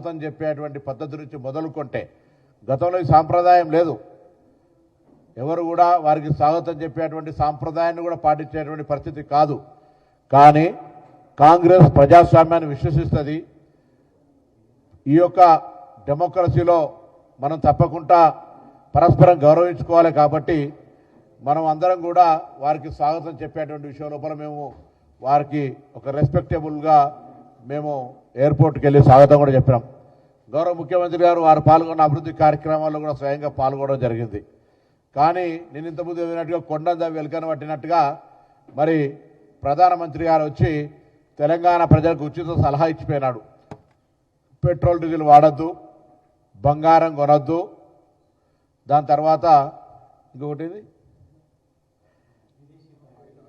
స్వాగతం చెప్పేటువంటి పద్ధతి నుంచి మొదలుకొంటే గతంలో ఈ సాంప్రదాయం లేదు. ఎవరు కూడా వారికి స్వాగతం చెప్పేటువంటి సాంప్రదాయాన్ని కూడా పాటించేటువంటి పరిస్థితి కాదు. కానీ కాంగ్రెస్ ప్రజాస్వామ్యాన్ని విశ్వసిస్తుంది. ఈ యొక్క డెమోక్రసీలో మనం తప్పకుండా పరస్పరం గౌరవించుకోవాలి. కాబట్టి మనం అందరం కూడా వారికి స్వాగతం చెప్పేటువంటి విషయం లోపల మేము వారికి ఒక రెస్పెక్టబుల్గా మేము ఎయిర్పోర్ట్కి వెళ్ళి స్వాగతం కూడా చెప్పినాం. గౌరవ ముఖ్యమంత్రి గారు వారు పాల్గొన్న అభివృద్ధి కార్యక్రమాల్లో కూడా స్వయంగా పాల్గొనడం జరిగింది. కానీ నేను ఇంతకుముందు చెప్పినట్టుగా కొండంద వెలుకను పట్టినట్టుగా మరి ప్రధానమంత్రి గారు వచ్చి తెలంగాణ ప్రజలకు ఉచిత సలహా ఇచ్చిపోయినాడు. పెట్రోల్ డీజిల్ వాడద్దు, బంగారం కొనద్దు, దాని తర్వాత ఇంకొకటి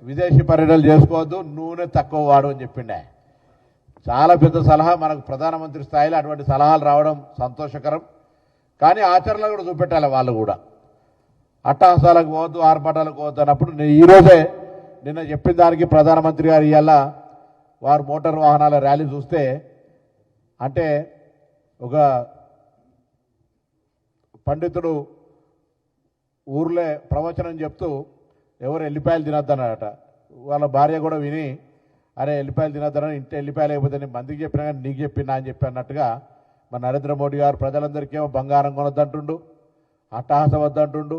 విదేశీ పర్యటనలు చేసుకోవద్దు, నూనె తక్కువ వాడు అని చెప్పిండే. చాలా పెద్ద సలహా. మనకు ప్రధానమంత్రి స్థాయిలో అటువంటి సలహాలు రావడం సంతోషకరం. కానీ ఆచరణలో కూడా చూపెట్టాలి. వాళ్ళు కూడా అట్టహాసాలకు పోవద్దు, ఆర్భాటాలకు పోవద్దు అన్నప్పుడు ఈరోజే నిన్న చెప్పిన దానికి ప్రధానమంత్రి గారు ఇవాళ వారు మోటార్ వాహనాల ర్యాలీ చూస్తే అంటే ఒక పండితుడు ఊర్లో ప్రవచనం చెప్తూ ఎవరు ఎల్లిపాయలు తినొద్దన్నాడట. వాళ్ళ భార్య కూడా విని అరే ఎల్లిపాయలు తినొద్దన, ఇంటి ఎల్లిపాయలు అయిపోతే నేను మందికి చెప్పినా కానీ నీకు చెప్పినా అని చెప్పి అన్నట్టుగా మన నరేంద్ర మోడీ గారు ప్రజలందరికీ ఏమో బంగారం కొనొద్దంటుండు, అట్టహాసం వద్దంటుండు,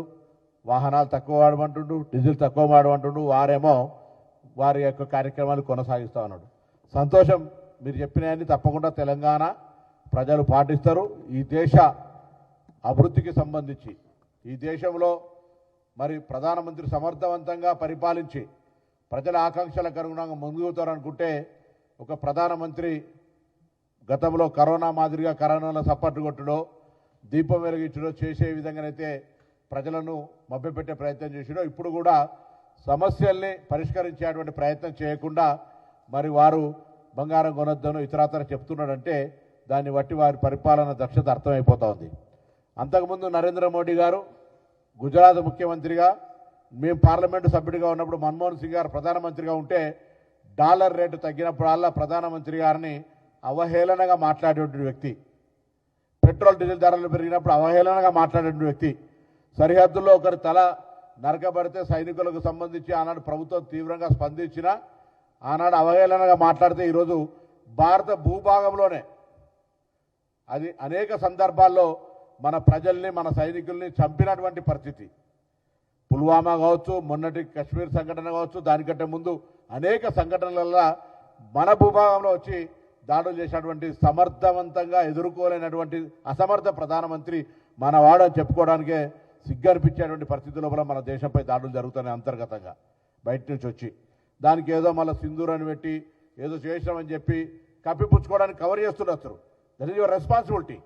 వాహనాలు తక్కువ వాడమంటుండు, డీజిల్ తక్కువ వాడమంటుండు. వారేమో వారి యొక్క కార్యక్రమాలు కొనసాగిస్తూ ఉన్నాడు. సంతోషం. మీరు చెప్పినవన్నీ తప్పకుండా తెలంగాణ ప్రజలు పాటిస్తారు. ఈ దేశ అభివృద్ధికి సంబంధించి ఈ దేశంలో మరి ప్రధానమంత్రి సమర్థవంతంగా పరిపాలించి ప్రజల ఆకాంక్షలకు అనుగుణంగా ముందుకుతారనుకుంటే ఒక ప్రధానమంత్రి గతంలో కరోనా మాదిరిగా కరోనాలో సపోర్ట్ కొట్టడో దీపం వెలిగించడో చేసే విధంగానైతే ప్రజలను మభ్యపెట్టే ప్రయత్నం చేసాడో ఇప్పుడు కూడా సమస్యల్ని పరిష్కరించేటువంటి ప్రయత్నం చేయకుండా మరి వారు బంగారం కొనొద్దను ఇతరాతర చెప్తున్నాడంటే దాన్ని బట్టి వారి పరిపాలన దక్షత అర్థమైపోతా ఉంది. అంతకుముందు నరేంద్ర మోడీ గారు గుజరాత్ ముఖ్యమంత్రిగా, మేము పార్లమెంటు సభ్యుడిగా ఉన్నప్పుడు మన్మోహన్ సింగ్ గారు ప్రధానమంత్రిగా ఉంటే డాలర్ రేటు తగ్గినప్పుడల్లా ప్రధానమంత్రి గారిని అవహేళనగా మాట్లాడేటువంటి వ్యక్తి. పెట్రోల్ డీజిల్ ధరలు పెరిగినప్పుడు అవహేళనగా మాట్లాడేటువంటి వ్యక్తి. సరిహద్దుల్లో ఒకరి తల నరకబడితే సైనికులకు సంబంధించి ఆనాడు ప్రభుత్వం తీవ్రంగా స్పందించిన ఆనాడు అవహేళనగా మాట్లాడితే ఈరోజు భారత భూభాగంలోనే అది అనేక సందర్భాల్లో మన ప్రజల్ని మన సైనికుల్ని చంపినటువంటి పరిస్థితి. పుల్వామా కావచ్చు, మొన్నటి కశ్మీర్ సంఘటన కావచ్చు, దానికంటే ముందు అనేక సంఘటనలలో మన భూభాగంలో వచ్చి దాడులు చేసినటువంటి సమర్థవంతంగా ఎదుర్కోలేనటువంటి అసమర్థ ప్రధానమంత్రి మనవాడు అని చెప్పుకోవడానికే సిగ్గనిపించేటువంటి పరిస్థితి లోపల మన దేశంపై దాడులు జరుగుతున్నాయి అంతర్గతంగా బయట నుంచి వచ్చి. దానికి ఏదో మళ్ళీ సింధూర్ అని పెట్టి ఏదో చేసినామని చెప్పి కప్పిపుచ్చుకోవడానికి కవర్ చేస్తున్నారు. That is your responsibility.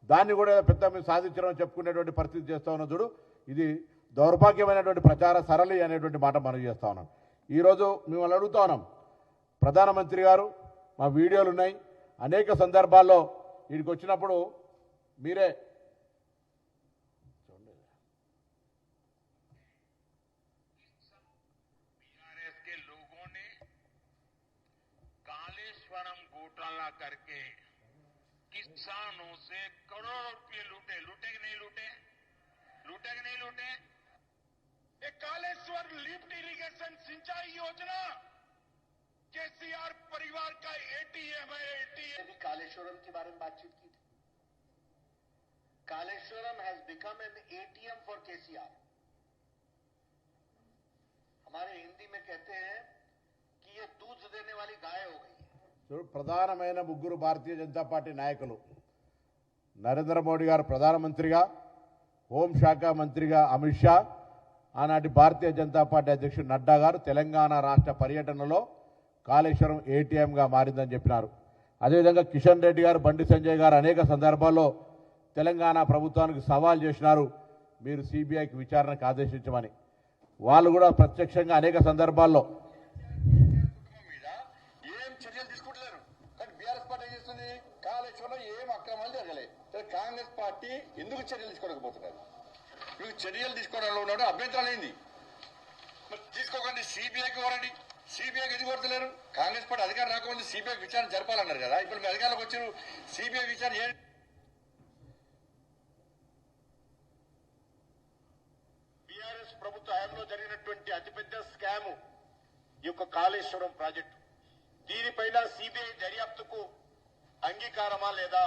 దాన్ని కూడా పెద్ద మీరు సాధించడం చెప్పుకునేటువంటి పరిస్థితి చేస్తూ ఉన్న చూడు. ఇది దౌర్భాగ్యమైనటువంటి ప్రచార సరళి అనేటువంటి మాట మనం చేస్తూ ఉన్నాం. ఈరోజు మిమ్మల్ని అడుగుతా ఉన్నాం, ప్రధానమంత్రి గారు మా వీడియోలు ఉన్నాయి, అనేక సందర్భాల్లో వీడికి వచ్చినప్పుడు మీరే घोटाला करके किसानों से करोड़ों रुपए लूटे। लूटे कि नहीं लूटे? लूटे कि नहीं लूटे? एक कालेश्वर लिफ्ट इरिगेशन सिंचाई योजना केसीआर परिवार का एटीएम है। एटीएम कालेश्वरम के बारे में बातचीत की थी। Kaleshwaram has become an ATM for KCR. हमारे हिंदी में कहते हैं कि ये दूध देने वाली गाय हो गई। ప్రధానమైన ముగ్గురు భారతీయ జనతా పార్టీ నాయకులు, నరేంద్ర మోడీ గారు ప్రధానమంత్రిగా, హోంశాఖ మంత్రిగా అమిత్ షా, ఆనాటి భారతీయ జనతా పార్టీ అధ్యక్షుడు నడ్డా గారు తెలంగాణ రాష్ట్ర పర్యటనలో కాళేశ్వరం ఏటీఎంగా మారిందని చెప్పినారు. అదేవిధంగా కిషన్ రెడ్డి గారు, బండి సంజయ్ గారు అనేక సందర్భాల్లో తెలంగాణ ప్రభుత్వానికి సవాల్ చేసినారు, మీరు సిబిఐకి విచారణకు ఆదేశించమని. వాళ్ళు కూడా ప్రత్యక్షంగా అనేక సందర్భాల్లో కాంగ్రెస్ పార్టీ ఎందుకు చర్యలు తీసుకోలేకపోతున్నారు? మీకు చర్యలు తీసుకోవడంలో ఉన్నాడు అభ్యంతరాలు ఏంది? తీసుకోకండి, సిబిఐకి కోరండి. సిబిఐకి ఎందుకు కొడతలేరు? కాంగ్రెస్ పార్టీ అధికారం రాకముందు సిబిఐ విచారణ జరపాలన్నారు కదా, ఇప్పుడు మీ అధికారంలోకి వచ్చారు, సిబిఐ విచారణ బీఆర్ఎస్ ప్రభుత్వ హయాంలో జరిగినటువంటి అతిపెద్ద స్కామ్ ఈ యొక్క కాళేశ్వరం ప్రాజెక్టు. దీనిపైన సిబిఐ దర్యాప్తుకు అంగీకారమా లేదా,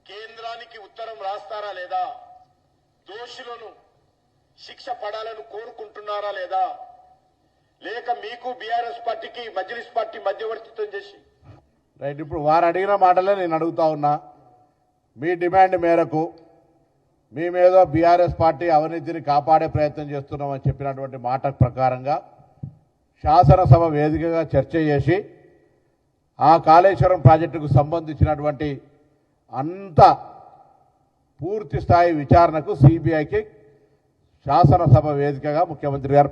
కేంద్రానికి ఉత్తరం రాస్తారా లేదా, దోషులను శిక్ష పడాలని కోరుకుంటున్నారా లేదా, లేక మీకు బీఆర్ఎస్ పార్టీకి మజ్లిస్ పార్టీ మధ్యవర్తిత్వం చేసి రైట్. ఇప్పుడు వారు అడిగిన మాటలే నేను అడుగుతా ఉన్నా. మీ డిమాండ్ మేరకు మేమేదో బీఆర్ఎస్ పార్టీ అవినీతిని కాపాడే ప్రయత్నం చేస్తున్నామని చెప్పినటువంటి మాట ప్రకారంగా శాసనసభ వేదికగా చర్చ చేసి ఆ కాళేశ్వరం ప్రాజెక్టుకు సంబంధించినటువంటి అంత పూర్తి స్థాయి విచారణకు సిబిఐకి శాసనసభ వేదికగా ముఖ్యమంత్రి గారు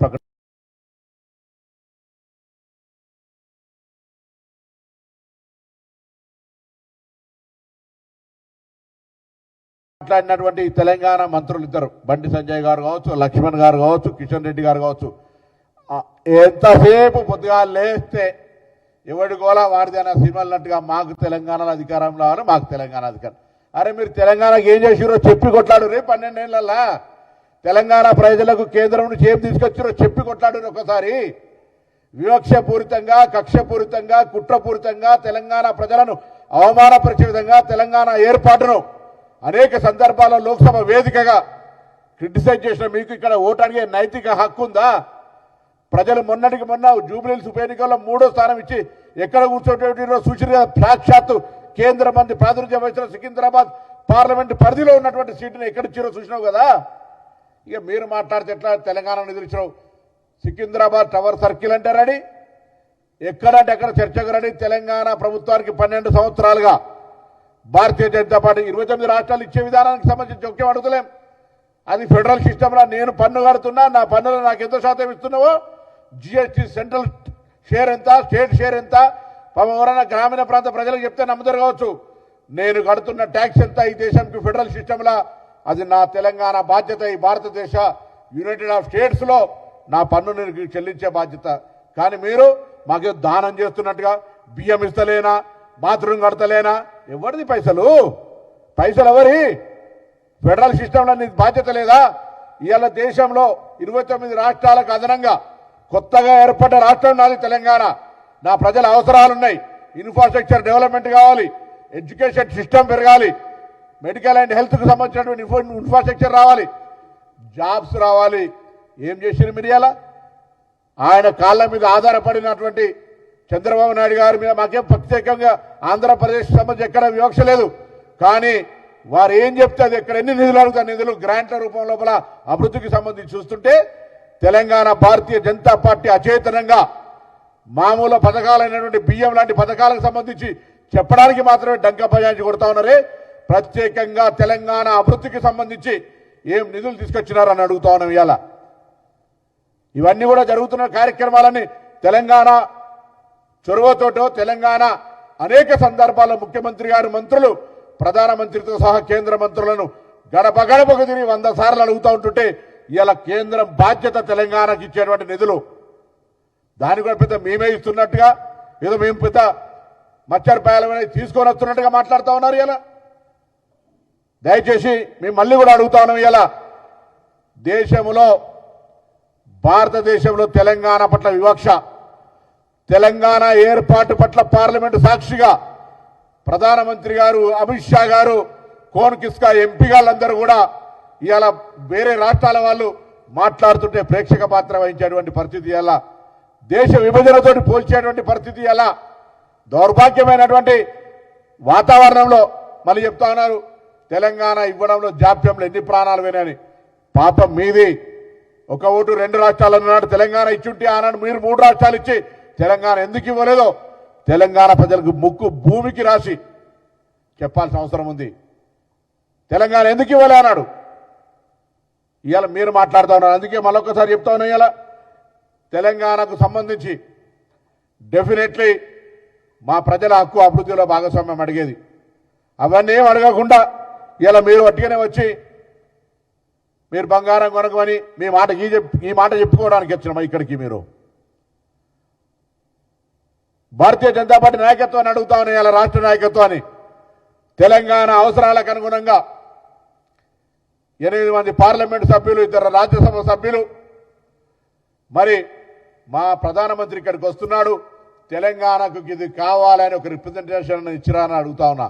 మాట్లాడినటువంటి తెలంగాణ మంత్రులు ఇద్దరు, బండి సంజయ్ గారు కావచ్చు, లక్ష్మణ్ గారు కావచ్చు, కిషన్ రెడ్డి గారు కావచ్చు, ఎంతసేపు పొద్దుగా లేస్తే ఎవడి గోలా వాడిది అన్న సినిమాలన్నట్టుగా మాకు తెలంగాణలో అధికారం రావాలి, మాకు తెలంగాణ అధికారం. అరే మీరు తెలంగాణకి ఏం చేసిరో చెప్పి కొట్లాడు. రే 12 ఏళ్లల్లా తెలంగాణ ప్రజలకు కేంద్రం నుంచి ఏం తీసుకొచ్చిరో చెప్పి కొట్లాడు. ఒకసారి వివక్షపూరితంగా, కక్షపూరితంగా, కుట్రపూరితంగా తెలంగాణ ప్రజలను అవమానపరిచే విధంగా తెలంగాణ ఏర్పాటును అనేక సందర్భాల్లో లోక్సభ వేదికగా క్రిటిసైజ్ చేసిన మీకు ఇక్కడ ఓటు అడిగే నైతిక హక్కు ఉందా? ప్రజలు మొన్నటికి మొన్న జూబ్లీహిల్స్ ఉప ఎన్నికల్లో 3వ స్థానం ఇచ్చి ఎక్కడ కూర్చోటో సూచన సాక్షాత్తు కేంద్ర మంత్రి ప్రాతినిధ్యం వహించిన సికింద్రాబాద్ పార్లమెంట్ పరిధిలో ఉన్నటువంటి సీటును ఎక్కడిచ్చారో చూసినావు కదా. ఇక మీరు మాట్లాడితే ఎట్లా తెలంగాణ నిధులిచ్చినావు? సికింద్రాబాద్ టవర్ సర్కిల్ అంటే రెడీ, ఎక్కడంటే ఎక్కడ చర్చకు రెడీ. తెలంగాణ ప్రభుత్వానికి 12 సంవత్సరాలుగా భారతీయ జనతా పార్టీ 29 రాష్ట్రాలు ఇచ్చే విధానానికి సంబంధించి ఒకే అడుగుతలేం. అది ఫెడరల్ సిస్టమ్లో నేను పన్ను కడుతున్నా, నా పన్నులో నాకు ఎంత శాతం ఇస్తున్నావో, జిఎస్టీ సెంట్రల్ షేర్ ఎంత, స్టేట్ షేర్ ఎంత, ఎవరైనా గ్రామీణ ప్రాంత ప్రజలకు చెప్తే నమ్ముతారు కావచ్చు. నేను కడుతున్న ట్యాక్స్ ఎంత ఈ దేశంకి ఫెడరల్ సిస్టమ్లో, అది నా తెలంగాణ బాధ్యత. ఈ భారతదేశ యునైటెడ్ ఆఫ్ స్టేట్స్లో నా పన్ను నేను చెల్లించే బాధ్యత. కానీ మీరు మాకు దానం చేస్తున్నట్టుగా బియ్యం ఇస్తలేనా, బాత్రూమ్ కడతలేనా? ఎవరిది పైసలు? పైసలు ఎవరి? ఫెడరల్ సిస్టంలో నీకు బాధ్యత లేదా? ఇవాళ దేశంలో 29 రాష్ట్రాలకు అదనంగా కొత్తగా ఏర్పడ్డ రాష్ట్రం నాది తెలంగాణ. నా ప్రజల అవసరాలున్నాయి. ఇన్ఫ్రాస్ట్రక్చర్ డెవలప్మెంట్ కావాలి, ఎడ్యుకేషన్ సిస్టమ్ పెరగాలి, మెడికల్ అండ్ హెల్త్కు సంబంధించినటువంటి ఇన్ఫ్రాస్ట్రక్చర్ రావాలి, జాబ్స్ రావాలి. ఏం చేసిన మీరు? ఇలా ఆయన కాళ్ళ మీద ఆధారపడినటువంటి చంద్రబాబు నాయుడు గారి మీద మాకేం ప్రత్యేకంగా ఆంధ్రప్రదేశ్ సంబంధించి ఎక్కడ వివక్ష లేదు. కానీ వారు ఏం చెప్తే అది ఎక్కడ ఎన్ని నిధులు అడుగుతారు, నిధులు గ్రాంట్ల రూపం లోపల అభివృద్ధికి సంబంధించి చూస్తుంటే తెలంగాణ భారతీయ జనతా పార్టీ అచేతనంగా మామూలు పథకాలైనటువంటి బియ్యం లాంటి పథకాలకు సంబంధించి చెప్పడానికి మాత్రమే డంక బజాయించి కొడతా ఉన్నారే. ప్రత్యేకంగా తెలంగాణ అభివృద్ధికి సంబంధించి ఏం నిధులు తీసుకొచ్చినారని అడుగుతా ఉన్నాం. ఇవాళ ఇవన్నీ కూడా జరుగుతున్న కార్యక్రమాలన్నీ తెలంగాణ చొరవతోటో, తెలంగాణ అనేక సందర్భాల్లో ముఖ్యమంత్రి గారు మంత్రులు ప్రధానమంత్రితో సహా కేంద్ర మంత్రులను గడప గడపకు తిరిగి 100 సార్లు అడుగుతూ ఉంటుంటే ఇలా కేంద్రం బాధ్యత తెలంగాణకి ఇచ్చేటువంటి నిధులు దాని కూడా పెద్ద మేమే ఇస్తున్నట్టుగా, ఏదో మేము పెద్ద మచ్చరిపాయల తీసుకొని వస్తున్నట్టుగా మాట్లాడుతూ ఉన్నారు. ఇలా దయచేసి మేము మళ్ళీ కూడా అడుగుతా ఉన్నాం. ఇలా దేశంలో, భారతదేశంలో తెలంగాణ పట్ల వివక్ష, తెలంగాణ ఏర్పాటు పట్ల పార్లమెంటు సాక్షిగా ప్రధానమంత్రి గారు, అమిత్ షా గారు, కోన్ కిస్కా ఎంపీ గాళ్ళందరూ కూడా ఇవాళ వేరే రాష్ట్రాల వాళ్ళు మాట్లాడుతుంటే ప్రేక్షక పాత్ర వహించేటువంటి పరిస్థితి, ఇలా దేశ విభజనతో పోల్చేటువంటి పరిస్థితి, ఇలా దౌర్భాగ్యమైనటువంటి వాతావరణంలో మళ్ళీ చెప్తా ఉన్నారు తెలంగాణ ఇవ్వడంలో జాప్యంలో ఎన్ని ప్రాణాలు పోయినాయని. పాపం మీది. ఒక ఓటు 2 రాష్ట్రాలు అన్నాడు, తెలంగాణ ఇచ్చుంటే ఆనాడు మీరు 3 రాష్ట్రాలు ఇచ్చి తెలంగాణ ఎందుకు ఇవ్వలేదో తెలంగాణ ప్రజలకు ముక్కు భూమికి రాసి చెప్పాల్సిన అవసరం ఉంది. తెలంగాణ ఎందుకు ఇవ్వలే అన్నాడు. ఇవాళ మీరు మాట్లాడుతూ ఉన్నారు. అందుకే మళ్ళొక్కసారి చెప్తా ఉన్నా, ఇవాళ తెలంగాణకు సంబంధించి డెఫినెట్లీ మా ప్రజల హక్కు అభివృద్ధిలో భాగస్వామ్యం అడిగేది. అవన్నీ ఏం అడగకుండా ఇలా మీరు వట్టిగానే వచ్చి మీరు బంగారం కొనకమని ఈ మాట చెప్పుకోవడానికి వచ్చినామా ఇక్కడికి? మీరు భారతీయ జనతా పార్టీ నాయకత్వాన్ని అడుగుతా ఉన్నాయి, ఇలా రాష్ట్ర నాయకత్వాన్ని. తెలంగాణ అవసరాలకు అనుగుణంగా 8 మంది పార్లమెంటు సభ్యులు, 2 రాజ్యసభ సభ్యులు, మరి మా ప్రధానమంత్రి ఇక్కడికి వస్తున్నాడు, తెలంగాణకు ఇది కావాలని ఒక రిప్రజెంటేషన్ ఇచ్చిరా అని అడుగుతా ఉన్నా.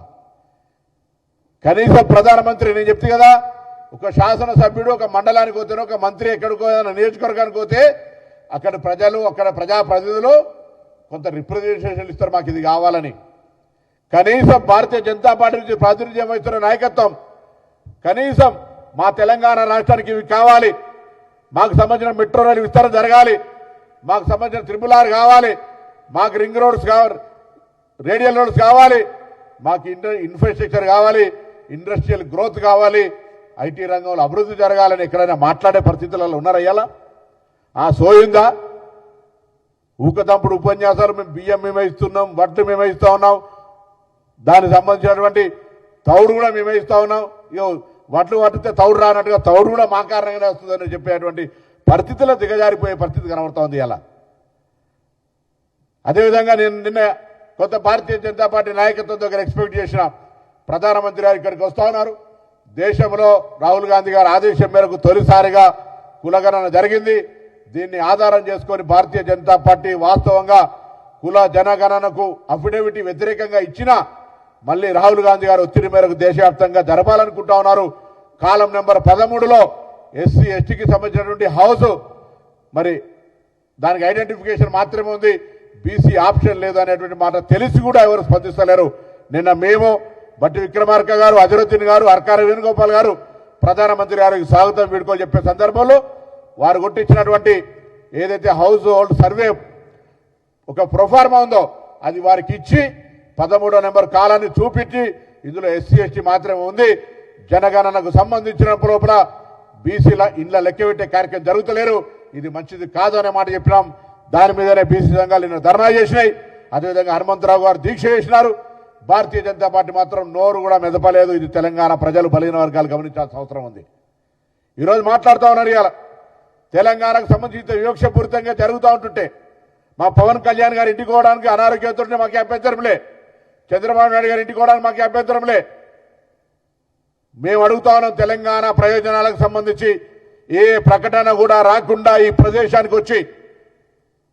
కనీసం ప్రధానమంత్రి, నేను చెప్తే కదా, ఒక శాసనసభ్యుడు ఒక మండలానికి పోతే, ఒక మంత్రి ఎక్కడికో నియోజకవర్గానికి పోతే అక్కడ ప్రజలు, అక్కడ ప్రజాప్రతినిధులు కొంత రిప్రజెంటేషన్ ఇస్తారు మాకు ఇది కావాలని. కనీసం భారతీయ జనతా పార్టీ నుంచి ప్రాతినిధ్యం వహిస్తున్న నాయకత్వం కనీసం మా తెలంగాణ రాష్ట్రానికి ఇవి కావాలి, మాకు సంబంధించిన మెట్రో రైలు విస్తరణ జరగాలి, మాకు సంబంధించిన త్రిపుల్ కావాలి, మాకు రింగ్ రోడ్స్ కావాలి, రేడియల్ రోడ్స్ కావాలి, మాకు ఇన్ఫ్రాస్ట్రక్చర్ కావాలి, ఇండస్ట్రియల్ గ్రోత్ కావాలి, ఐటీ రంగంలో అభివృద్ధి జరగాలని ఎక్కడైనా మాట్లాడే పరిస్థితులలో ఉన్నారా? ఇవాళ ఆ సోయిందా? ఊకదంపుడు ఉపన్యాసాలు, మేము బియ్యం మేమే ఇస్తున్నాం, వడ్లు మేమే ఇస్తా ఉన్నాం, దానికి సంబంధించినటువంటి తౌడు కూడా మేమే ఇస్తా ఉన్నాం, ఇగో వడ్లు పట్టితే తౌడు రానట్టుగా తౌడు కూడా మా కారణంగానే వస్తుందని చెప్పేటువంటి పరిస్థితుల్లో దిగజారిపోయే పరిస్థితి కనబడుతోంది ఇలా. అదేవిధంగా నేను నిన్న కొత్త భారతీయ జనతా పార్టీ నాయకత్వం దగ్గర ఎక్స్పెక్ట్ చేసిన ప్రధానమంత్రి గారు ఇక్కడికి వస్తా ఉన్నారు. దేశంలో రాహుల్ గాంధీ గారి ఆదేశం మేరకు తొలిసారిగా కులగణన జరిగింది. దీన్ని ఆధారం చేసుకొని భారతీయ జనతా పార్టీ వాస్తవంగా కుల జనగణనకు అఫిడవిట్ వ్యతిరేకంగా ఇచ్చినా మళ్ళీ రాహుల్ గాంధీ గారు ఒత్తిడి మేరకు దేశవ్యాప్తంగా జరపాలనుకుంటా ఉన్నారు. కాలం నెంబర్ 13లో ఎస్సీ ఎస్టీకి సంబంధించినటువంటి హౌస్, మరి దానికి ఐడెంటిఫికేషన్ మాత్రమే ఉంది, బీసీ ఆప్షన్ లేదు అనేటువంటి మాట తెలిసి కూడా ఎవరు స్పందిస్తలేరు. నిన్న మేము, బట్టి విక్రమార్క గారు, అజరుద్దీన్ గారు, అర్కార వేణుగోపాల్ గారు ప్రధానమంత్రి గారికి స్వాగతం వీడుకోని చెప్పే సందర్భంలో వారు కొట్టించినటువంటి ఏదైతే హౌస్ హోల్డ్ సర్వే ఒక ప్రొఫార్మా ఉందో అది వారికి ఇచ్చి 13వ నెంబర్ కాలాన్ని చూపించి ఇందులో ఎస్సీ ఎస్టీ మాత్రమే ఉంది, జనగణనకు సంబంధించిన లోపల బీసీల ఇండ్ల లెక్కబెట్టే కార్యక్రమం జరుగుతలేరు, ఇది మంచిది కాదు అనే మాట చెప్పినాం. దాని మీదనే బీసీ సంఘాలు నిన్న ధర్నా చేసినాయి. అదేవిధంగా హనుమంతరావు గారు దీక్ష చేసినారు. భారతీయ జనతా పార్టీ మాత్రం నోరు కూడా మెదపలేదు. ఇది తెలంగాణ ప్రజలు, బలహీన వర్గాలు గమనించాల్సిన అవసరం ఉంది. ఈరోజు మాట్లాడుతూ ఉన్నారు, ఇవాళ తెలంగాణకు సంబంధించిన వివక్షపూరితంగా జరుగుతూ ఉంటుంటే మా పవన్ కళ్యాణ్ గారు ఇంటికి పోవడానికి అనారోగ్యంతో మాకు అభ్యంతరంలే, చంద్రబాబు నాయుడు గారు ఇంటికి పోవడానికి మాకు అభ్యంతరంలే. మేము అడుగుతా ఉన్నాం, తెలంగాణ ప్రయోజనాలకు సంబంధించి ఏ ప్రకటన కూడా రాకుండా ఈ ప్రదేశానికి వచ్చి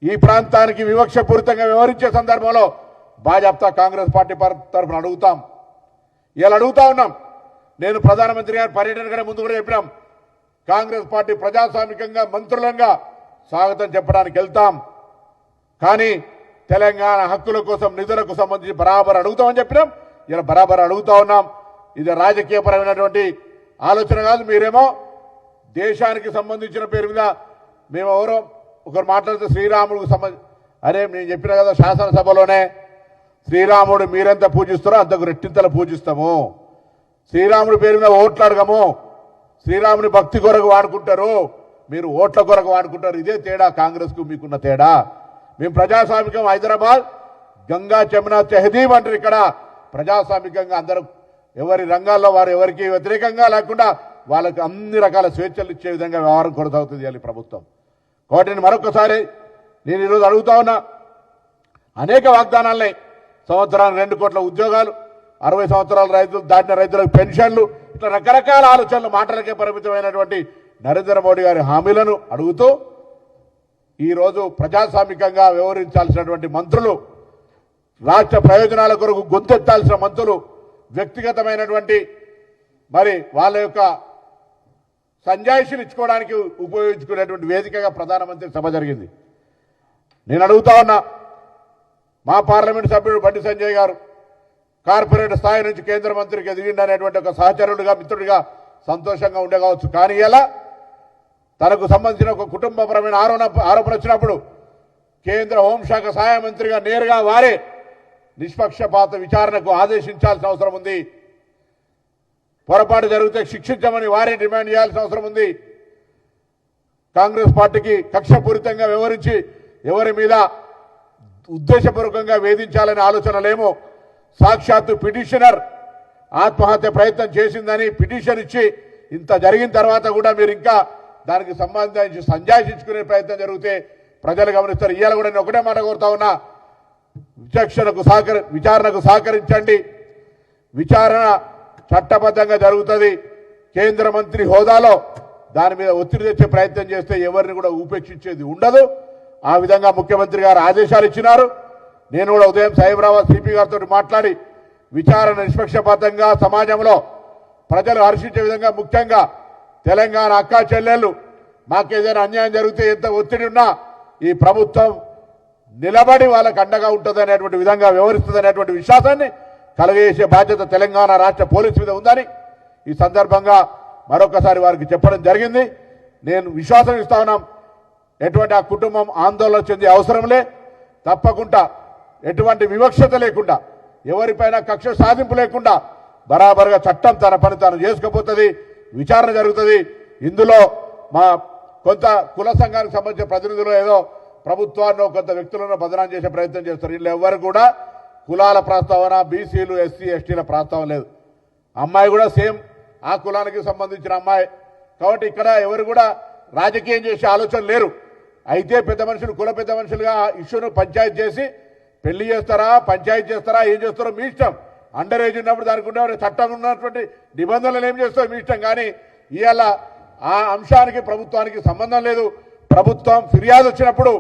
ఈ ప్రాంతానికి వివక్షపూరితంగా వ్యవహరించే సందర్భంలో భాజపా కాంగ్రెస్ పార్టీ తరఫున అడుగుతాం. ఇలా అడుగుతా ఉన్నాం. నేను ప్రధానమంత్రి గారి పర్యటన కంటే ముందు కూడా చెప్పినాం, కాంగ్రెస్ పార్టీ ప్రజాస్వామికంగా మంత్రులంగా స్వాగతం చెప్పడానికి వెళ్తాం, కానీ తెలంగాణ హక్కుల కోసం నిధులకు సంబంధించి బరాబర్ అడుగుతామని చెప్పినాం. ఇలా బరాబర్ అడుగుతా ఉన్నాం. ఇది రాజకీయపరమైనటువంటి ఆలోచన కాదు. మీరేమో దేశానికి సంబంధించిన పేరు మీద మేము ఎవరో ఒకరు మాట్లాడితే శ్రీరాముడికి సంబంధించి, అరే నేను చెప్పిన కదా శాసనసభలోనే, శ్రీరాముడు మీరెంత పూజిస్తారో అంతకు రెట్టింతలు పూజిస్తాము, శ్రీరాముడి పేరు మీద ఓట్లు అడగము, శ్రీరాముని భక్తి కొరకు వాడుకుంటారు, మీరు ఓట్ల కొరకు వాడుకుంటారు. ఇదే తేడా కాంగ్రెస్కు మీకున్న తేడా. మేము ప్రజాస్వామికం, హైదరాబాద్ గంగా జమున తెహదీబ్ అంటారు. ఇక్కడ ప్రజాస్వామికంగా అందరూ ఎవరి రంగాల్లో వారు ఎవరికి వ్యతిరేకంగా లేకుండా వాళ్ళకి అన్ని రకాల స్వేచ్ఛలు ఇచ్చే విధంగా వ్యవహారం కొనసాగుతుంది ఈ ప్రభుత్వం. కాబట్టి మరొకసారి నేను ఈరోజు అడుగుతా ఉన్నా, అనేక వాగ్దానాలనే, సంవత్సరానికి 2 కోట్ల ఉద్యోగాలు, 60 సంవత్సరాల రైతులు దాటిన రైతులకు పెన్షన్లు, ఇట్లా రకరకాల ఆలోచనలు, మాటలకే పరిమితమైనటువంటి నరేంద్ర మోడీ గారి హామీలను అడుగుతూ ఈరోజు ప్రజాస్వామికంగా వ్యవహరించాల్సినటువంటి మంత్రులు, రాష్ట్ర ప్రయోజనాల కొరకు గొంతెత్తాల్సిన మంత్రులు వ్యక్తిగతమైనటువంటి మరి వాళ్ళ యొక్క సంజాయిషీలు ఇచ్చుకోవడానికి ఉపయోగించుకునేటువంటి వేదికగా ప్రధానమంత్రి సభ జరిగింది. నేను అడుగుతా ఉన్నా, మా పార్లమెంట్ సభ్యుడు బండి సంజయ్ గారు కార్పొరేట్ స్థాయి నుంచి కేంద్ర మంత్రికి ఎదిగిండనేటువంటి ఒక సహచరుడిగా, మిత్రుడిగా సంతోషంగా ఉండేవచ్చు. కానీ ఇలా తనకు సంబంధించిన ఒక కుటుంబపరమైన ఆరోపణ వచ్చినప్పుడు కేంద్ర హోంశాఖ సహాయ మంత్రిగా నేరుగా వారే నిష్పక్షపాత విచారణకు ఆదేశించాల్సిన అవసరం ఉంది. పొరపాటు జరిగితే శిక్షించమని వారే డిమాండ్ చేయాల్సిన అవసరం ఉంది. కాంగ్రెస్ పార్టీకి కక్షపూరితంగా వ్యవహరించి ఎవరి మీద ఉద్దేశపూర్వకంగా వేధించాలనే ఆలోచనలేమో, సాక్షాత్తు పిటిషనర్ ఆత్మహత్య ప్రయత్నం చేసిందని పిటిషన్ ఇచ్చి ఇంత జరిగిన తర్వాత కూడా మీరు ఇంకా దానికి సంబంధించి సంజాయించుకునే ప్రయత్నం జరిగితే ప్రజలు గమనిస్తారు. ఇవాళ కూడా నేను ఒకటే మాట కోరుతా ఉన్నా, విచారణకు సహకరించండి. విచారణ చట్టబద్ధంగా జరుగుతుంది. కేంద్ర మంత్రి హోదాలో దాని మీద ఒత్తిడి తెచ్చే ప్రయత్నం చేస్తే ఎవరిని కూడా ఉపేక్షించేది ఉండదు. ఆ విధంగా ముఖ్యమంత్రి గారు ఆదేశాలు ఇచ్చినారు. నేను కూడా ఉదయం సైబరాబాద్ సిపి గారితో మాట్లాడి విచారణ నిష్పక్షపాతంగా సమాజంలో ప్రజలు హర్షించే విధంగా, ముఖ్యంగా తెలంగాణ అక్కా చెల్లెళ్ళు మాకేదైనా అన్యాయం జరిగితే ఎంత ఒత్తిడి ఉన్నా ఈ ప్రభుత్వం నిలబడి వాళ్ళకు అండగా ఉంటుంది అనేటువంటి విధంగా వ్యవహరిస్తుంది అనేటువంటి విశ్వాసాన్ని కలగజేసే బాధ్యత తెలంగాణ రాష్ట్ర పోలీసు మీద ఉందని ఈ సందర్భంగా మరొకసారి వారికి చెప్పడం జరిగింది. నేను విశ్వాసం ఇస్తా ఉన్నాం, ఎటువంటి ఆ కుటుంబం ఆందోళన చెందే అవసరంలే. తప్పకుండా ఎటువంటి వివక్షత లేకుండా, ఎవరిపైన కక్ష సాధింపు లేకుండా బరాబర్గా చట్టం తన పని తాను చేసుకుపోతుంది. విచారణ జరుగుతుంది. ఇందులో మా కొంత కుల సంఘానికి సంబంధించిన ప్రతినిధులు ఏదో ప్రభుత్వాన్ని కొంత వ్యక్తులను బదనాం చేసే ప్రయత్నం చేస్తారు. వీళ్ళు ఎవరు కూడా కులాల ప్రస్తావన, బీసీలు, ఎస్సీ, ఎస్టీల ప్రస్తావన లేదు. అమ్మాయి కూడా సేమ్ ఆ కులానికి సంబంధించిన అమ్మాయి కాబట్టి ఇక్కడ ఎవరు కూడా రాజకీయం చేసే ఆలోచన లేరు. అయితే పెద్ద మనుషులు, కుల పెద్ద మనుషులుగా ఇష్యూను పంచాయతీ చేసి పెళ్లి చేస్తారా, పంచాయతీ చేస్తారా, ఏం చేస్తారో మీ ఇష్టం. అండర్ ఏజ్ ఉన్నప్పుడు దానికి ఉన్న చట్టం ఉన్నటువంటి నిబంధనలు ఏం చేస్తారో మీ ఇష్టం. కానీ ఇవాళ ఆ అంశానికి ప్రభుత్వానికి సంబంధం లేదు. ప్రభుత్వం ఫిర్యాదు వచ్చినప్పుడు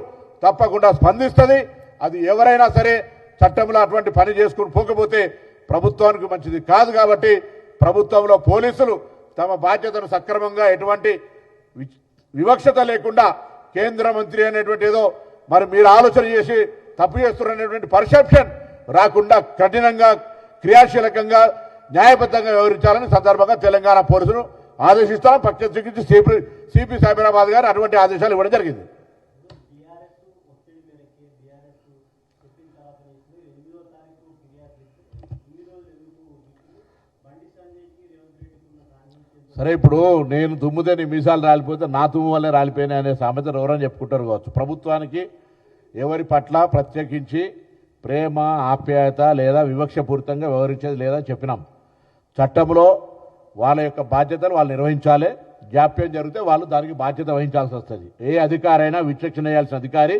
తప్పకుండా స్పందిస్తుంది. అది ఎవరైనా సరే చట్టంలో అటువంటి పని చేసుకుని పోకపోతే ప్రభుత్వానికి మంచిది కాదు. కాబట్టి ప్రభుత్వంలో పోలీసులు తమ బాధ్యతను సక్రమంగా ఎటువంటి వివక్షత లేకుండా కేంద్ర మంత్రి అనేటువంటి ఏదో మరి మీరు ఆలోచన చేసి తప్పు చేస్తున్నారనేటువంటి పర్సెప్షన్ రాకుండా కఠినంగా, క్రియాశీలకంగా, న్యాయబద్ధంగా వ్యవహరించాలని సందర్భంగా తెలంగాణ పోలీసులు ఆదేశిస్తాం. ప్రత్యేకించి సిపి సైబరాబాద్ గారు అటువంటి ఆదేశాలు ఇవ్వడం జరిగింది. సరే, ఇప్పుడు నేను తుమ్ముతే నీ మీసాలు రాలిపోతే నా తుమ్ము వల్లే రాలిపోయినాయి అనే సామెత ఎవరైనా చెప్పుకుంటారు కావచ్చు. ప్రభుత్వానికి ఎవరి పట్ల ప్రత్యేకించి ప్రేమ, ఆప్యాయత లేదా వివక్షపూరితంగా వ్యవహరించేది లేదా చెప్పినాం. చట్టంలో వాళ్ళ యొక్క బాధ్యతలు వాళ్ళు నిర్వహించాలి. జాప్యం జరిగితే వాళ్ళు దానికి బాధ్యత వహించాల్సి వస్తుంది. ఏ అధికారైనా విచక్షణ చేయాల్సిన అధికారి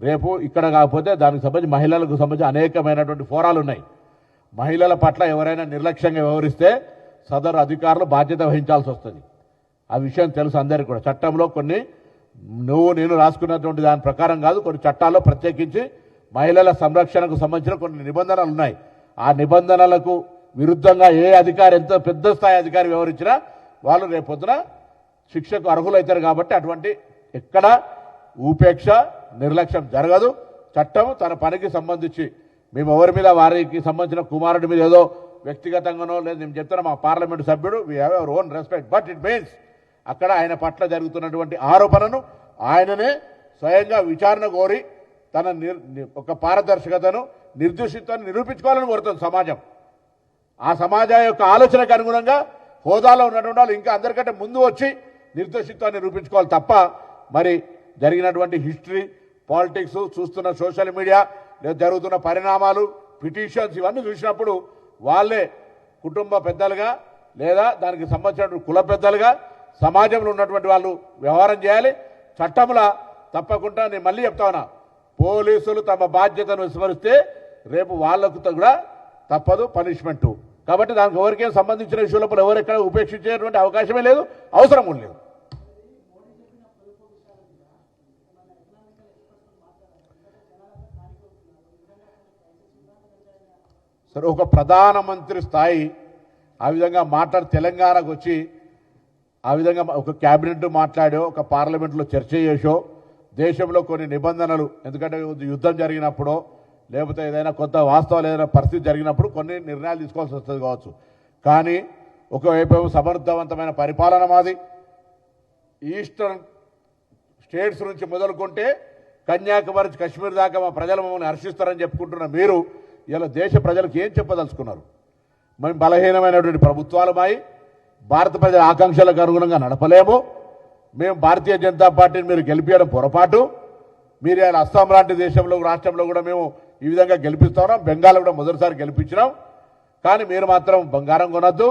రేపు ఇక్కడ కాకపోతే దానికి సంబంధించి మహిళలకు సంబంధించి అనేకమైనటువంటి ఫోరాలు ఉన్నాయి. మహిళల పట్ల ఎవరైనా నిర్లక్ష్యంగా వ్యవహరిస్తే సదరు అధికారులు బాధ్యత వహించాల్సి వస్తుంది. ఆ విషయం తెలుసు అందరికీ కూడా. చట్టంలో కొన్ని నేను రాసుకున్నటువంటి దాని ప్రకారం కాదు, కొన్ని చట్టాల్లో ప్రత్యేకించి మహిళల సంరక్షణకు సంబంధించిన కొన్ని నిబంధనలు ఉన్నాయి. ఆ నిబంధనలకు విరుద్ధంగా ఏ అధికారి, ఎంత పెద్ద స్థాయి అధికారి వ్యవహరించినా వాళ్ళు రేపొద్దున శిక్షకు అర్హులవుతారు. కాబట్టి అటువంటి ఎక్కడ ఉపేక్ష, నిర్లక్ష్యం జరగదు. చట్టం తన పనికి సంబంధించి మేము ఎవరి మీద, వారికి సంబంధించిన కుమారుడి మీద ఏదో వ్యక్తిగతంగానో లేదు, నేను చెప్తున్నా మా పార్లమెంటు సభ్యుడు, we have our own respect. But it means అక్కడ ఆయన పట్ల జరుగుతున్నటువంటి ఆరోపణను ఆయననే స్వయంగా విచారణ కోరి తన ఒక పారదర్శకతను, నిర్దోషిత్వాన్ని నిరూపించుకోవాలని కోరుతుంది సమాజం. ఆ సమాజం యొక్క ఆలోచనకు అనుగుణంగా హోదాలో ఉన్నటువంటి వాళ్ళు ఇంకా అందరికంటే ముందు వచ్చి నిర్దోషిత్వాన్ని నిరూపించుకోవాలి తప్ప మరి జరిగినటువంటి హిస్టరీ, పాలిటిక్స్, చూస్తున్న సోషల్ మీడియా, లేదా జరుగుతున్న పరిణామాలు, పిటిషన్స్ ఇవన్నీ చూసినప్పుడు వాళ్ళే కుటుంబ పెద్దలుగా లేదా దానికి సంబంధించిన కుల పెద్దలుగా సమాజంలో ఉన్నటువంటి వాళ్ళు వ్యవహారం చేయాలి. చట్టంలో తప్పకుండా నేను మళ్ళీ చెప్తా ఉన్నా, పోలీసులు తమ బాధ్యతను విస్మరిస్తే రేపు వాళ్లకు కూడా తప్పదు పనిష్మెంటు. కాబట్టి దానికి ఎవరికేం సంబంధించిన విషయంలో ఎవరు ఎక్కడ ఉపేక్షించేటువంటి అవకాశమే లేదు, అవసరం కూడా లేదు. సరే, ఒక ప్రధానమంత్రి స్థాయి ఆ విధంగా మాట్లాడి తెలంగాణకు వచ్చి ఆ విధంగా ఒక క్యాబినెట్ మాట్లాడో, ఒక పార్లమెంట్లో చర్చ చేసో, దేశంలో కొన్ని నిబంధనలు, ఎందుకంటే యుద్ధం జరిగినప్పుడు లేకపోతే ఏదైనా కొత్త వాస్తవాలు ఏదైనా పరిస్థితి జరిగినప్పుడు కొన్ని నిర్ణయాలు తీసుకోవాల్సి వస్తుంది కావచ్చు. కానీ ఒకవైపు సమర్థవంతమైన పరిపాలన మాది. ఈస్టర్న్ స్టేట్స్ నుంచి మొదలుకుంటే కన్యాకుమారి, కశ్మీర్ దాకా మా ప్రజలు మమ్మల్ని హర్షిస్తారని చెప్పుకుంటున్న మీరు ఇలా దేశ ప్రజలకు ఏం చెప్పదలుచుకున్నారు? మేము బలహీనమైనటువంటి ప్రభుత్వాలు మాయి, భారత ప్రజల ఆకాంక్షలకు అనుగుణంగా నడపలేము. మేము భారతీయ జనతా పార్టీని మీరు గెలిపించడం పొరపాటు. మీరు ఆయన అస్సాం లాంటి దేశంలో, రాష్ట్రంలో కూడా మేము ఈ విధంగా గెలిపిస్తా ఉన్నాం. బెంగాల్ కూడా మొదటిసారి గెలిపించినాం. కానీ మీరు మాత్రం బంగారం కొనద్దు,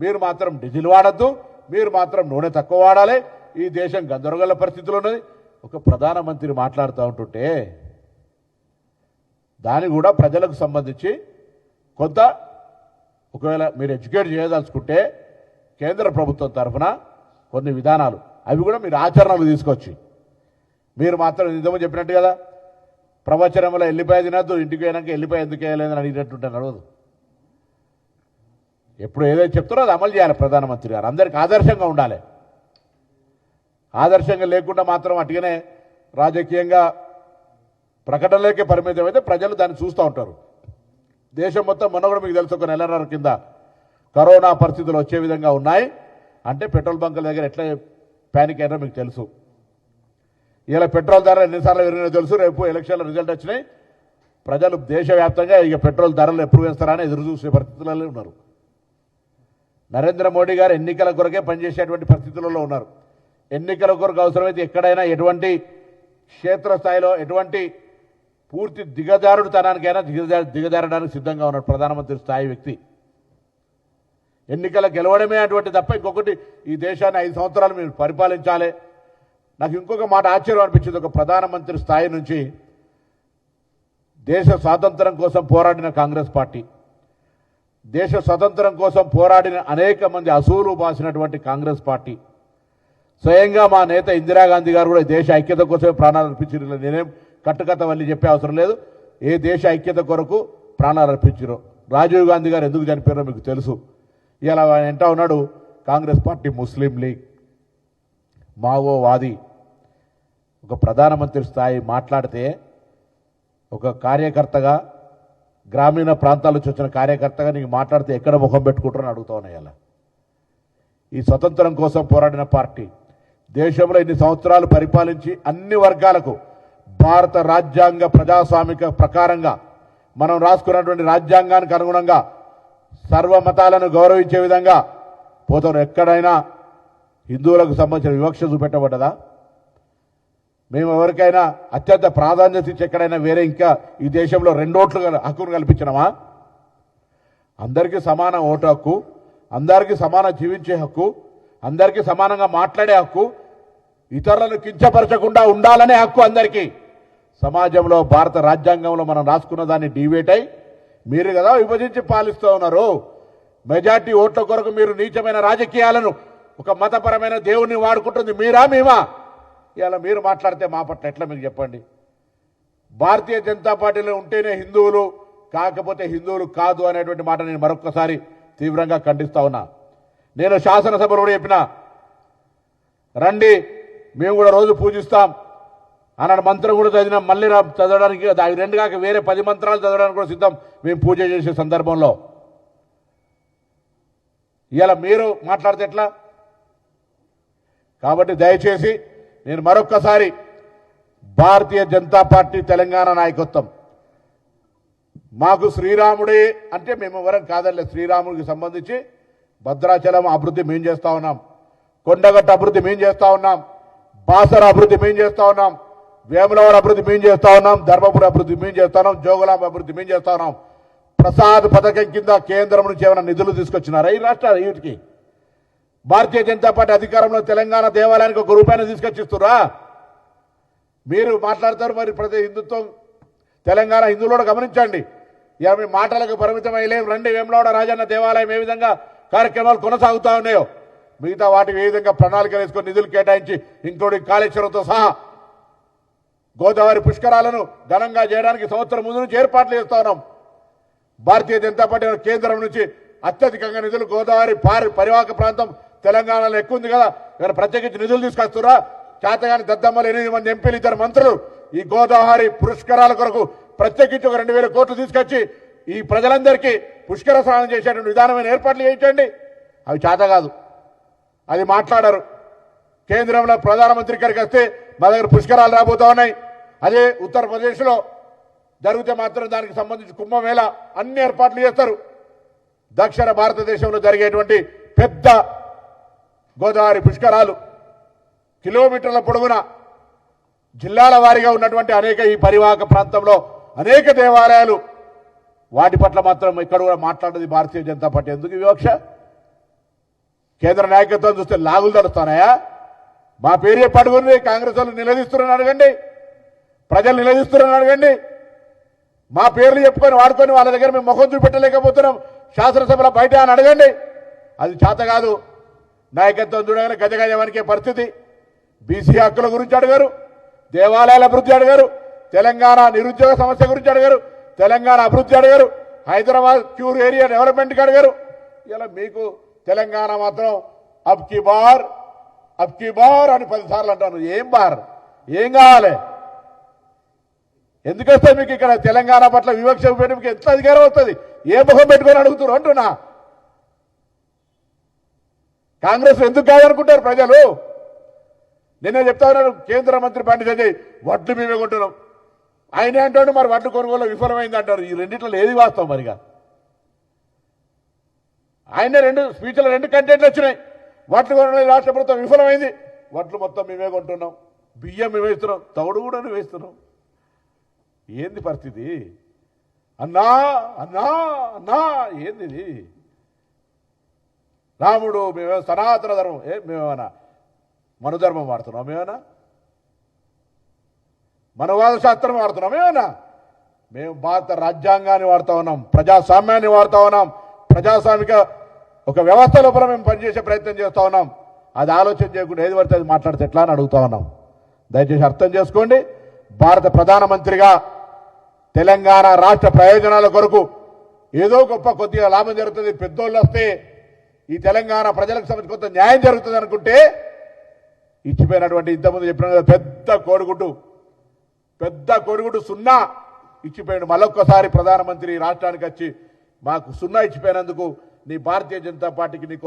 మీరు మాత్రం డీజిల్ వాడద్దు, మీరు మాత్రం నూనె తక్కువ వాడాలి. ఈ దేశం గందరగోళ పరిస్థితులు ఉన్నది. ఒక ప్రధానమంత్రి మాట్లాడుతూ ఉంటుంటే దాన్ని కూడా ప్రజలకు సంబంధించి కొంత ఒకవేళ మీరు ఎడ్యుకేట్ చేయదలుచుకుంటే కేంద్ర ప్రభుత్వం తరఫున కొన్ని విధానాలు అవి కూడా మీరు ఆచరణలు తీసుకొచ్చి మీరు మాత్రం నిజమని చెప్పినట్టు కదా ప్రవచనంలో ఎల్లిపాయ తినద్దు ఇంటికి పోయినాక ఎల్లిపాయ ఎందుకు వేయలేదని అడిగినట్టుంటే నడవదు. ఎప్పుడు ఏదైతే చెప్తారో అది అమలు చేయాలి ప్రధానమంత్రి గారు. అందరికి ఆదర్శంగా ఉండాలి. ఆదర్శంగా లేకుండా మాత్రం అటుగానే రాజకీయంగా ప్రకటనలకే పరిమితం అయితే ప్రజలు దాన్ని చూస్తూ ఉంటారు. దేశం మొత్తం మొన్న కూడా మీకు తెలుసు ఒక నెలన్నర కింద కరోనా పరిస్థితులు వచ్చే విధంగా ఉన్నాయి అంటే పెట్రోల్ బంకుల దగ్గర ఎట్లా ప్యానిక్ అయినా మీకు తెలుసు. ఇలా పెట్రోల్ ధర ఎన్నిసార్లు పెరిగినా తెలుసు. రేపు ఎలక్షన్ల రిజల్ట్ వచ్చినాయి. ప్రజలు దేశవ్యాప్తంగా ఇక పెట్రోల్ ధరలు ఎప్పుడు వేస్తారని ఎదురు చూసే పరిస్థితులలో ఉన్నారు. నరేంద్ర మోడీ గారు ఎన్నికల కొరకే పనిచేసేటువంటి పరిస్థితులలో ఉన్నారు. ఎన్నికల కొరకు అవసరమైతే ఎక్కడైనా ఎటువంటి క్షేత్రస్థాయిలో ఎటువంటి పూర్తి దిగజారుడుతనానికైనా దిగజారడానికి సిద్ధంగా ఉన్నాడు ప్రధానమంత్రి స్థాయి వ్యక్తి. ఎన్నికల గెలవడమే అటువంటి తప్ప ఇంకొకటి ఈ దేశాన్ని 5 సంవత్సరాలు మీరు పరిపాలించాలి. నాకు ఇంకొక మాట ఆశ్చర్యం అనిపించింది. ఒక ప్రధానమంత్రి స్థాయి నుంచి దేశ స్వాతంత్రం కోసం పోరాడిన కాంగ్రెస్ పార్టీ, దేశ స్వతంత్రం కోసం పోరాడిన అనేక మంది అసూలు బాసినటువంటి కాంగ్రెస్ పార్టీ, స్వయంగా మా నేత ఇందిరాగాంధీ గారు కూడా దేశ ఐక్యత కోసమే ప్రాణాలు అర్పించారు. నేనేం కట్టుకథ వల్లి చెప్పే అవసరం లేదు. ఏ దేశ ఐక్యత కొరకు ప్రాణాలు అర్పించారు. రాజీవ్ గాంధీ గారు ఎందుకు చనిపోయారో మీకు తెలుసు. ఇలా ఎంటా ఉన్నాడు కాంగ్రెస్ పార్టీ ముస్లిం లీగ్ మావోవాది. ఒక ప్రధానమంత్రి స్థాయి మాట్లాడితే ఒక కార్యకర్తగా గ్రామీణ ప్రాంతాల నుంచి వచ్చిన కార్యకర్తగా నీకు మాట్లాడితే ఎక్కడ ముఖం పెట్టుకుంటారని అడుగుతా ఉన్నాయి. అలా ఈ స్వతంత్రం కోసం పోరాడిన పార్టీ దేశంలో ఇన్ని సంవత్సరాలు పరిపాలించి అన్ని వర్గాలకు భారత రాజ్యాంగ ప్రజాస్వామిక ప్రకారంగా మనం రాసుకున్నటువంటి రాజ్యాంగానికి అనుగుణంగా సర్వమతాలను గౌరవించే విధంగా పోతారు. ఎక్కడైనా హిందువులకు సంబంధించిన వివక్ష చూపెట్టబడ్డదా? మేము ఎవరికైనా అత్యంత ప్రాధాన్యత ఇచ్చి ఎక్కడైనా వేరే ఇంకా ఈ దేశంలో 2 ఓట్లు హక్కును కల్పించినామా? అందరికీ సమాన ఓటు హక్కు, అందరికీ సమాన జీవించే హక్కు, అందరికీ సమానంగా మాట్లాడే హక్కు, ఇతరులను కించపరచకుండా ఉండాలనే హక్కు అందరికీ సమాజంలో భారత రాజ్యాంగంలో మనం రాసుకున్న దాన్ని డివేట్ అయి మీరు కదా విభజించి పాలిస్తూ ఉన్నారు. మెజార్టీ ఓట్ల కొరకు మీరు నీచమైన రాజకీయాలను ఒక మతపరమైన దేవుణ్ణి వాడుకుంటుంది మీరా మేమా? ఇలా మీరు మాట్లాడితే మా పట్ల ఎట్లా మీకు చెప్పండి. భారతీయ జనతా పార్టీలో ఉంటేనే హిందువులు, కాకపోతే హిందువులు కాదు అనేటువంటి మాట నేను మరొకసారి తీవ్రంగా ఖండిస్తా ఉన్నా. నేను శాసనసభలో కూడా చెప్పిన, రండి మేము కూడా రోజు పూజిస్తాం అన్నాడు. మంత్రం కూడా చదివినాం. మళ్ళీ చదవడానికి అవి 2 కాక వేరే 10 మంత్రాలు చదవడానికి కూడా సిద్ధం మేము పూజ చేసే సందర్భంలో. ఇలా మీరు మాట్లాడితే ఎట్లా? కాబట్టి దయచేసి నేను మరొక్కసారి భారతీయ జనతా పార్టీ తెలంగాణ నాయకత్వం మాకు శ్రీరాముడే అంటే మేము ఎవరం కాదలే. శ్రీరాముడికి సంబంధించి భద్రాచలం అభివృద్ధి మేము చేస్తా ఉన్నాం, కొండగట్ట అభివృద్ధి మేము చేస్తా ఉన్నాం, బాసర అభివృద్ధి మేము చేస్తా ఉన్నాం, వేములవాడ అభివృద్ధి మేము చేస్తా ఉన్నాం, ధర్మపురి అభివృద్ధి మేము చేస్తా ఉన్నాం, జోగులాంబ అభివృద్ధి మేము చేస్తా ఉన్నాం. ప్రసాద్ పథకం కింద కేంద్రం నుంచి ఏమైనా నిధులు తీసుకొచ్చినారా ఈ రాష్ట్రాలు? వీటికి భారతీయ జనతా పార్టీ అధికారంలో తెలంగాణ దేవాలయానికి 1 రూపాయలు తీసుకొచ్చిస్తురా? మీరు మాట్లాడతారు మరి ప్రతి హిందుత్వం తెలంగాణ హిందువులు గమనించండి. ఇక మీ మాటలకు పరిమితం అయ్యలేం. రండి వేములవాడ రాజన్న దేవాలయం ఏ విధంగా కార్యక్రమాలు కొనసాగుతూ ఉన్నాయో మిగతా వాటికి ఏ విధంగా ప్రణాళికలు వేసుకొని నిధులు కేటాయించి ఇంక్లూడింగ్ కాళేశ్వరంతో సహా గోదావరి పుష్కరాలను ఘనంగా చేయడానికి సంవత్సరం ముందు నుంచి ఏర్పాట్లు చేస్తా ఉన్నాం. భారతీయ జనతా పార్టీ కేంద్రం నుంచి అత్యధికంగా నిధులు గోదావరి పరివాహక ప్రాంతం తెలంగాణలో ఎక్కువ ఉంది కదా, ఇక్కడ ప్రత్యేకించి నిధులు తీసుకొస్తురా? చేతగాని దద్దమ్మలు 8 మంది ఎంపీలు 2 మంత్రులు ఈ గోదావరి పుష్కరాల కొరకు ప్రత్యేకించి 2,000 కోట్లు తీసుకొచ్చి ఈ ప్రజలందరికీ పుష్కర స్నానం చేసేటువంటి విధానమైన ఏర్పాట్లు చేయించండి. అవి చేత కాదు, అది మాట్లాడారు. కేంద్రంలో ప్రధానమంత్రి గారికి వస్తే మా దగ్గర పుష్కరాలు రాబోతా ఉన్నాయి. అదే ఉత్తరప్రదేశ్లో జరిగితే మాత్రం దానికి సంబంధించి కుంభమేళ అన్ని ఏర్పాట్లు చేస్తారు. దక్షిణ భారతదేశంలో జరిగేటువంటి పెద్ద గోదావరి పుష్కరాలు కిలోమీటర్ల పొడవున జిల్లాల వారీగా ఉన్నటువంటి అనేక ఈ పరివాహక ప్రాంతంలో అనేక దేవాలయాలు, వాటి పట్ల మాత్రం ఇక్కడ కూడా మాట్లాడేది భారతీయ జనతా పార్టీ. ఎందుకు వివక్ష? కేంద్ర నాయకత్వం చూస్తే లాగులు తడుస్తానాయా? మా పేరు పడుకుని కాంగ్రెస్ వాళ్ళు నిలదీస్తున్నారని అడగండి, ప్రజలు నిలదీస్తున్నారని అడగండి. మా పేర్లు చెప్పుకొని వాడుకొని వాళ్ళ దగ్గర మేము ముఖం చూపెట్టలేకపోతున్నాం శాసనసభలో బయట అని అడగండి. అది చేత కాదు. నాయకత్వం చూడగానే గజగజవనికే పరిస్థితి. బీసీ హక్కుల గురించి అడిగారు, దేవాలయాల అభివృద్ధి అడిగారు, తెలంగాణ నిరుద్యోగ సమస్య గురించి అడిగారు, తెలంగాణ అభివృద్ధి అడిగారు, హైదరాబాద్ క్యూర్ ఏరియా డెవలప్మెంట్కి అడిగారు. ఇలా మీకు తెలంగాణ మాత్రం అబ్ కీ బార్ అని 10 సార్లు అంటాను. ఏం బార్? ఏం కావాలి? ఎందుకు వస్తుంది మీకు ఇక్కడ తెలంగాణ పట్ల వివక్ష చూపేయడానికి ఎంత అధికారం వస్తుంది? ఏ ముఖం పెట్టుకొని అడుగుతున్నారు అంటున్నా. కాంగ్రెస్ ఎందుకు కాదనుకుంటారు ప్రజలు? నిన్న చెప్తా ఉన్నాడు కేంద్ర మంత్రి బండి సంజయ్, వడ్లు మేమే కొంటున్నాం. ఆయనే అంటాడు మరి వడ్లు కొనుగోలు విఫలమైంది అంటారు. ఈ రెండిట్లో ఏది వాస్తవం మరిగా? ఆయన 2 స్పీచ్లు 2 కంటెంట్లు వచ్చినాయి. వడ్లు కొనడం రాష్ట్ర ప్రభుత్వం విఫలమైంది, వడ్లు మొత్తం మేమే కొంటున్నాం, బియ్యం మేమే ఇస్తున్నాం, తౌడు కూడా వేస్తున్నాం. ఏంది పరిస్థితి? అన్నా అన్నా అన్నా ఏంది ఇది? రాముడు మేమే సనాతన ధర్మం. మేమేమన్నా మనుధర్మం వాడుతున్నాం? మేమేమన్నా మనవాద శాస్త్రం వాడుతున్నాం? మేమేమన్నా మేము భారత రాజ్యాంగాన్ని వాడుతూ ఉన్నాం, ప్రజాస్వామ్యాన్ని వాడుతూ ఉన్నాం, ప్రజాస్వామిక ఒక వ్యవస్థ లోపల మేము పనిచేసే ప్రయత్నం చేస్తూ ఉన్నాం. అది ఆలోచన చేయకుండా ఏది పడితే అది మాట్లాడితే ఎట్లా అని అడుగుతా ఉన్నాం. దయచేసి అర్థం చేసుకోండి. భారత ప్రధానమంత్రిగా తెలంగాణ రాష్ట్ర ప్రయోజనాల కొరకు ఏదో గొప్ప కొద్దిగా లాభం జరుగుతుంది, పెద్దోళ్ళు వస్తే ఈ తెలంగాణ ప్రజలకు సంబంధించి కొంత న్యాయం జరుగుతుంది అనుకుంటే ఇచ్చిపోయినటువంటి ఇంతకుముందు చెప్పిన పెద్ద కోడిగుడ్డు సున్నా ఇచ్చిపోయాడు. మళ్ళొక్కసారి ప్రధానమంత్రి రాష్ట్రానికి వచ్చి మాకు సున్నా ఇచ్చిపోయినందుకు నీ భారతీయ జనతా పార్టీకి నీకు